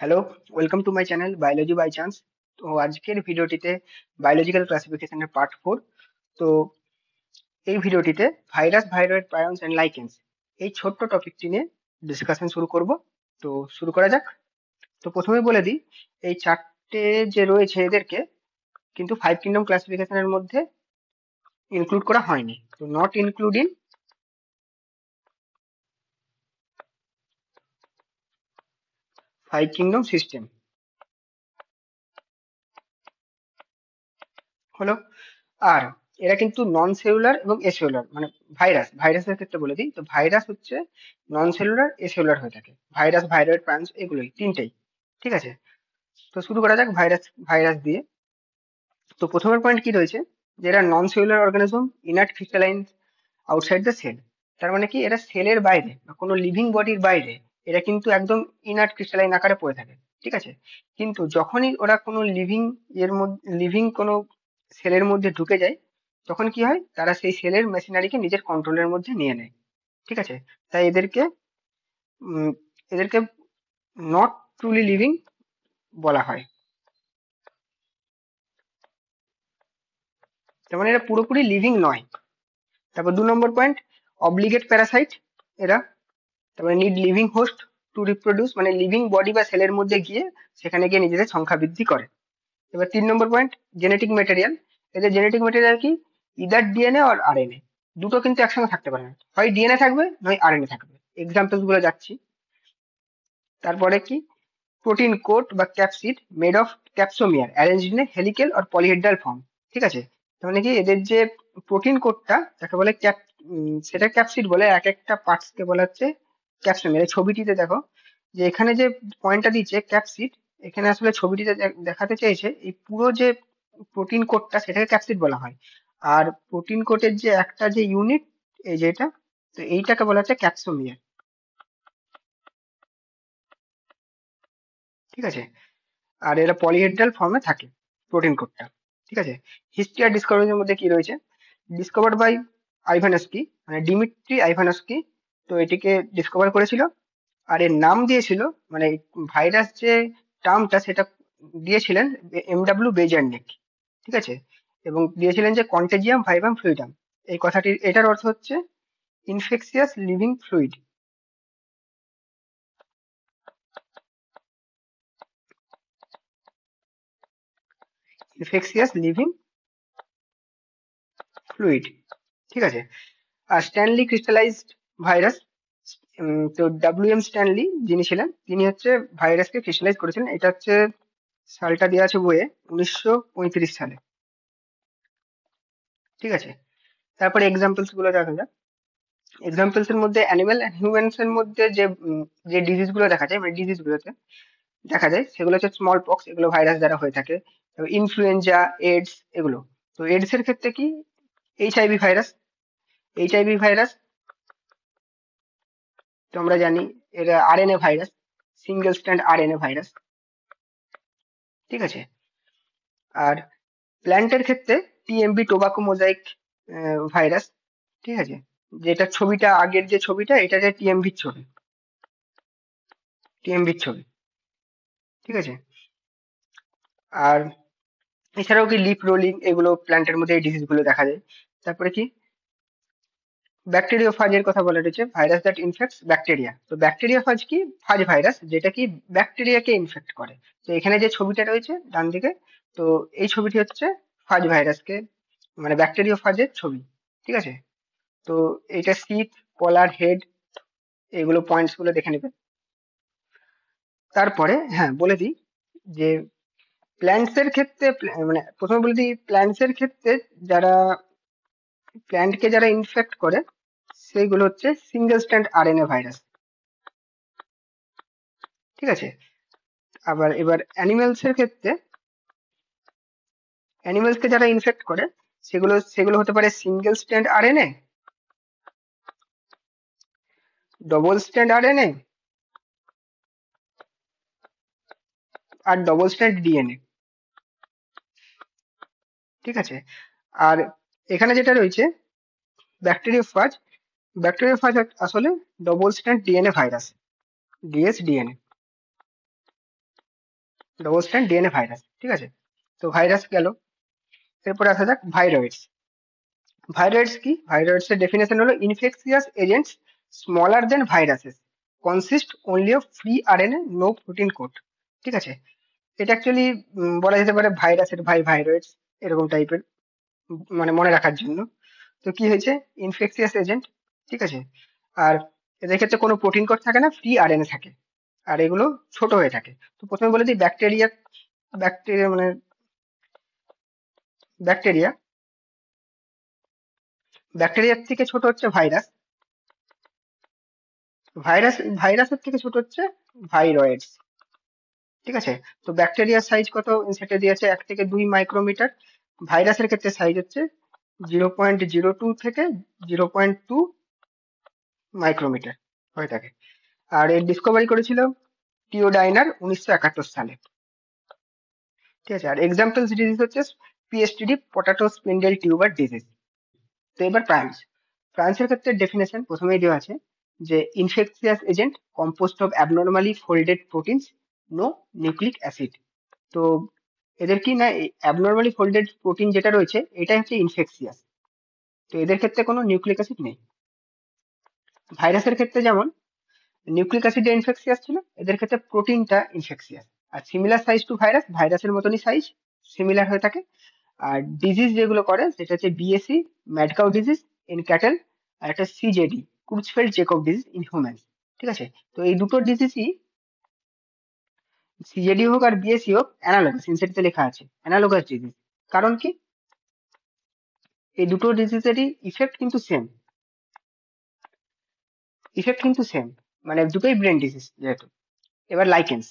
Hello, welcome to my channel Biology by Chance. তো আজকের ভিডিওটিতে বায়োলজিক্যাল ক্লাসিফিকেশনের পার্ট 4। তো এই ভিডিওটিতে ভাইরাস, ভাইরয়েড, প্রায়ন্স এন্ড লাইকেন্স এই ছোট্ট টপিকটি নিয়ে ডিসকাশন শুরু করব। তো শুরু করা যাক। তো প্রথমে বলে দিই, এই চারটে যে রয়েছে এদেরকে কিন্তু ফাইভ কিংডম ক্লাসিফিকেশনের মধ্যে ইনক্লুড করা হয়নি। তো not including five kingdom system হলো। আর এরা কিন্তু নন সেলুলার এবং এসেলুলার, মানে ভাইরাসের ক্ষেত্রে বলে দিই, তো ভাইরাস হচ্ছে নন সেলুলার এসেলুলার হয়ে থাকে। ভাইরাস, ভাইরয়েড, প্রাণস এগুলোই তিনটেই। ঠিক আছে, তো শুরু করা যাক ভাইরাস ভাইরাস দিয়ে। তো প্রথমের পয়েন্ট কি রয়েছে, যে এরা non cellular organism, inert crystalline outside the cell. তার মানে কি, এরা সেলের বাইরে বা কোনো লিভিং বডির বাইরে, এরা কিন্তু একদম ইনার্ট ক্রিস্টালাইন আকারে পড়ে থাকে। ঠিক আছে, কিন্তু যখনই ওরা কোনো লিভিং কোনো সেলের মধ্যে ঢুকে যায়, তখন কি হয়, তারা সেই সেলের মেশিনারিকে নিজের কন্ট্রোলের মধ্যে নিয়ে নেয়। ঠিক আছে, তাই উম, এদেরকে নট ট্রুলি লিভিং বলা হয়। তার মানে এরা পুরোপুরি লিভিং নয়। তারপর 2 নম্বর পয়েন্ট, অব্লিগেট প্যারাসাইট এরা। তারপরে need living host to reproduce, মানে লিভিং বডি বা সেলের মধ্যে গিয়ে সেখানে গিয়ে নিজেদের সংখ্যা বৃদ্ধি করে। এবার 3 নম্বর পয়েন্ট, জেনেটিক মেটেরিয়াল। এদের জেনেটিক মেটেরিয়াল কি, ইদার ডিএনএ আর আরএনএ, দুটো কিন্তু একসঙ্গে থাকতে পারে না, হয় ডিএনএ থাকবে নয় আরএনএ থাকবে। এক্সাম্পলস গুলো যাচ্ছি। তারপরে কি, প্রোটিন কোট বা capsid made of capsomere arrange in a helical or polyhedral form. ঠিক আছে, তার মানে কি, এদের যে প্রোটিন কোটটা যাকে বলে সেটা ক্যাপসিড বলে, এক একটা পার্টস কে বলা হচ্ছে ক্যাপসোমিয়ার। এই ছবিটিতে দেখো, যে এখানে যে পয়েন্টটা দিচ্ছে ক্যাপসিড, এখানে আসলে ছবিটিতে দেখাতে চেয়েছে এই পুরো যে প্রোটিন কোটটা সেটাকে ক্যাপসিড বলা হয়। আর প্রোটিন কোটের যে একটা যে ইউনিট, এই যেটা, তো এইটাকে বলা হচ্ছে ক্যাপসোমিয়ার। ঠিক আছে, আর এরা পলিহেড্রাল ফর্মে থাকে প্রোটিন কোডটা। ঠিক আছে, হিস্ট্রি আর ডিসকভারির মধ্যে কি রয়েছে, ডিসকভার্ড বাই আইভানস্কি, মানে ডিমিট্রি আইভানস্কি। তো এটিকে ডিসকভার করেছিল, আর এর নাম দিয়েছিল, মানে ভাইরাস যে টার্মটা সেটা দিয়েছিলেন এমডব্লিউ বেজার্নিক। ঠিক আছে, এবং দিয়েছিলেন যে কন্টেজিয়াম ভাইভাম ফ্লুইডাম। এই কথাটির এটার অর্থ হচ্ছে infectious living fluid. Infectious living fluid. ঠিক আছে, আর স্ট্যানলি ক্রিস্টালাইজড ভাইরাস। তো ডব্লিউ এম স্ট্যানলি যিনি ছিলেন, তিনি হচ্ছে ভাইরাসকে ক্রিস্টালাইজ করেছিলেন। এটা হচ্ছে সালটা দেওয়া আছে বইয়ে, 1935 সালে। ঠিক আছে, তারপরে এক্সাম্পলস গুলো দেখা যাক। এক্সাম্পলস এর মধ্যে অ্যানিমেল এন্ড হিউম্যানস এর মধ্যে যে ডিজিজ গুলো দেখা যায়, মানে ডিজিজ গুলোতে দেখা যায়, সেগুলো হচ্ছে স্মল পক্স, এগুলো ভাইরাস দ্বারা হয়ে থাকে। ইনফ্লুয়েঞ্জা, এডস, এগুলো। তো এডস এর ক্ষেত্রে কি, এইচআইভি ভাইরাস। এইচআইভি ভাইরাস তো আমরা জানি, এর RNA virus, single strand RNA virus. ঠিক আছে, আর প্ল্যান্টের ক্ষেত্রে টিএমবি, টোবাকো মোজাইক ভাইরাস। ঠিক আছে, যেটা ছবিটা, আগের যে ছবিটা, এটা যে টিএমবির ছবি। ঠিক আছে, আর এছাড়াও কি লিপ রোলিং, এগুলো প্ল্যান্টের মধ্যে এই ডিজিজ গুলো দেখা যায়। তারপরে কি, ব্যাকটেরিওফাজের কথা বলা রয়েছে, ভাইরাস দ্যাট ইনফেক্টস ব্যাকটেরিয়া। তো ব্যাকটেরিওফাজ কি, ফাজ ভাইরাস যেটা কি ব্যাকটেরিয়াকে ইনফেক্ট করে। তো এখানে যে ছবিটা রয়েছে ডান দিকে, তো এই ছবিটি হচ্ছে ফাজ ভাইরাসকে, মানে ব্যাকটেরিওফাজের ছবি। ঠিক আছে, তো এটা শীত, কলার, হেড, এগুলো পয়েন্টস গুলো দেখে নেবে। তারপরে হ্যাঁ বলে দিই, যে প্ল্যান্টস এর ক্ষেত্রে মানে প্রথমে বলে দিই, প্ল্যান্টস এর ক্ষেত্রে যারা প্ল্যান্টকে যারা ইনফেক্ট করে, সেইগুলো হচ্ছে সিঙ্গেল স্ট্র্যান্ড আরএনএ ভাইরাস। ঠিক আছে, আবার এবার অ্যানিমেলস এর ক্ষেত্রে, অ্যানিমেলস কে যারা ইনফেক্ট করে, সেগুলো হতে পারে single strand RNA, double strand RNA, আর ডবল স্ট্র্যান্ড ডিএনএ। ঠিক আছে, আর এখানে যেটা রয়েছে ব্যাকটেরিওফাজ, ব্যাকটেরিওফাজ আসলে double strand DNA virus, dsDNA. Double strand DNA virus, ঠিক আছে। তো ভাইরাস গেল, এরপর আসা যাক ভাইরয়েডস। ভাইরয়েডস কি? ভাইরয়েডস এর ডেফিনেশন হলো infectious agents smaller than viruses, consist only of free RNA, no protein code, ঠিক আছে। এটা অ্যাকচুয়ালি বলা যেতে পারে ভাইরাসের ভাই, ভাইরয়েডস এরকম টাইপের, মানে মনে রাখার জন্য। তো কি হয়েছে, ইনফেকশিয়াস এজেন্ট, ঠিক আছে। আর এদের ক্ষেত্রে কোনো প্রোটিন কোড থাকে না, ফ্রি আরএনএ থাকে, আর এগুলো ছোট হয়ে থাকে। তো প্রথমে বলে দিই ব্যাকটেরিয়া, ব্যাকটেরিয়া মানে ব্যাকটেরিয়া, ব্যাকটেরিয়ার থেকে ছোট হচ্ছে ভাইরাস, ভাইরাস ভাইরাসের থেকে ছোট হচ্ছে ভাইরয়েডস, ঠিক আছে। তো ব্যাকটেরিয়ার সাইজ কত সেটা দিয়েছে 1 থেকে 2 মাইক্রোমিটার, ভাইরাসের ক্ষেত্রে সাইজ হচ্ছে 0.02 থেকে 0.2 মাইক্রোমিটার হয়ে থাকে। আর এর ডিসকভারি করেছিল টিওডাইনার 1971 সালে, ঠিক আছে। আর এক্সাম্পলস ডিজিজ হচ্ছে পিএসটিডি, পটাটো স্পিন্ডেল টিউবার ডিজিজ। তো এবার প্রাইমস, প্রাইমসের ক্ষেত্রে ডেফিনেশন প্রথমেই দেওয়া আছে যে infectious agent composed of abnormally folded proteins, no nucleic acid. তো এদের কি না, অ্যাবনর্মালি ফোল্ডেড প্রোটিন যেটা রয়েছে এটাই হচ্ছে ইনফেকশিয়াস, তো এদের ক্ষেত্রে কোনো নিউক্লিক অ্যাসিড নেই। ভাইরাসের ক্ষেত্রে যেমন নিউক্লিক অ্যাসিডে ইনফেকশিয়াস ছিল, এদের ক্ষেত্রে প্রোটিনটা infectious. Are similar size two virus, ভাইরাসের মতনই সাইজ, সিমিলার হয়ে থাকে। আর ডিজিজ যেগুলো করে সেটা হচ্ছে BSE, mad cow disease in cattle, আর একটা CJD, Creutzfeldt Jakob disease in humans, ঠিক আছে। তো এই দুটো ডিজিজই, সিজেডি হোক আর বিএসি হোক, অ্যানালগাস, ইনসেটতে লেখা আছে অ্যানালগাস ডিজিজ। কারণ কি, এই দুটো ডিজিজেরই ইফেক্ট কিন্তু সেম, ইফেক্ট কিন্তু সেম, মানে দুটোই ব্রেন ডিজিজ যেহেতু। এবার লাইকেন্স,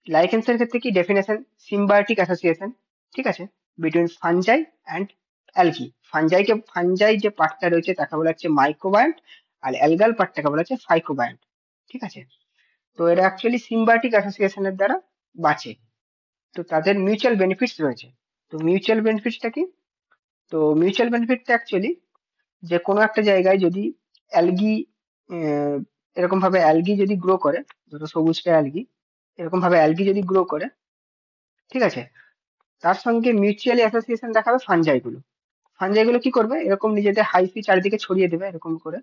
লাইকেন্স এর ক্ষেত্রে কি ডেফিনেশন, সিম্বায়োটিক অ্যাসোসিয়েশন, ঠিক আছে, between fungi and algae. Fungi যে পার্টটা রয়েছে তাকে বলা হচ্ছে মাইক্রোবায়ন্ট, আর অ্যালগাল পার্টটাকে বলা হচ্ছে ফাইকোবায়ন্ট, ঠিক আছে। তো এরা অ্যাকচুয়ালি সিম্বায়োটিক অ্যাসোসিয়েশনের দ্বারা বাঁচে। তো তাদের মিউচুয়াল বেনিফিটস রয়েছে। তো মিউচুয়াল বেনিফিটসটা কি? তো মিউচুয়াল বেনিফিটটা অ্যাকচুয়ালি যে কোনো একটা জায়গায় যদি অ্যালগি, এরকম ভাবে অ্যালগি যদি গ্রো করে, ধরো সবুজটা অ্যালগি, এরকম ভাবে অ্যালগি যদি গ্রো করে, ঠিক আছে, তার সঙ্গে মিউচুয়ালি অ্যাসোসিয়েশন দেখাবে ফানজাই গুলো। ফানজাই গুলো কি করবে, এরকম নিজেদের হাইফি চারিদিকে ছড়িয়ে দেবে এরকম করে,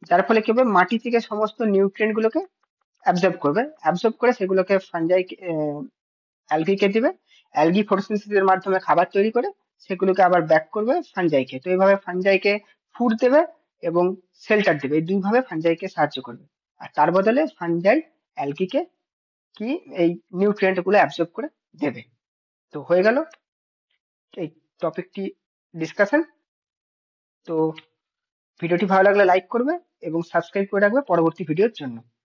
যার ফলে কি হবে, মাটি থেকে সমস্ত নিউট্রিয়েন্ট গুলোকে অ্যাবজর্ব করবে, অ্যাবজর্ব করে সেগুলোকে ফানজাই, অ্যালগিকে দিবে, অ্যালগি ফটোসিনথেসিসের মাধ্যমে খাবার তৈরি করে সেগুলোকে আবার ব্যাক করবে ফানজাইকে। তো এইভাবে ফানজাইকে ফুড দেবে এবং শেল্টার দেবে, এই দুই ভাবে ফানজাইকে সাহায্য করবে। আর তার বদলে ফানজাই অ্যালগিকে কি, এই নিউট্রিয়েন্ট গুলো অ্যাবজর্ব করে দেবে। তো হয়ে গেল এই টপিকটি ডিসকাশন। তো ভিডিওটি ভালো লাগলে লাইক করবে এবং সাবস্ক্রাইব করে রাখবে পরবর্তী ভিডিওর জন্য।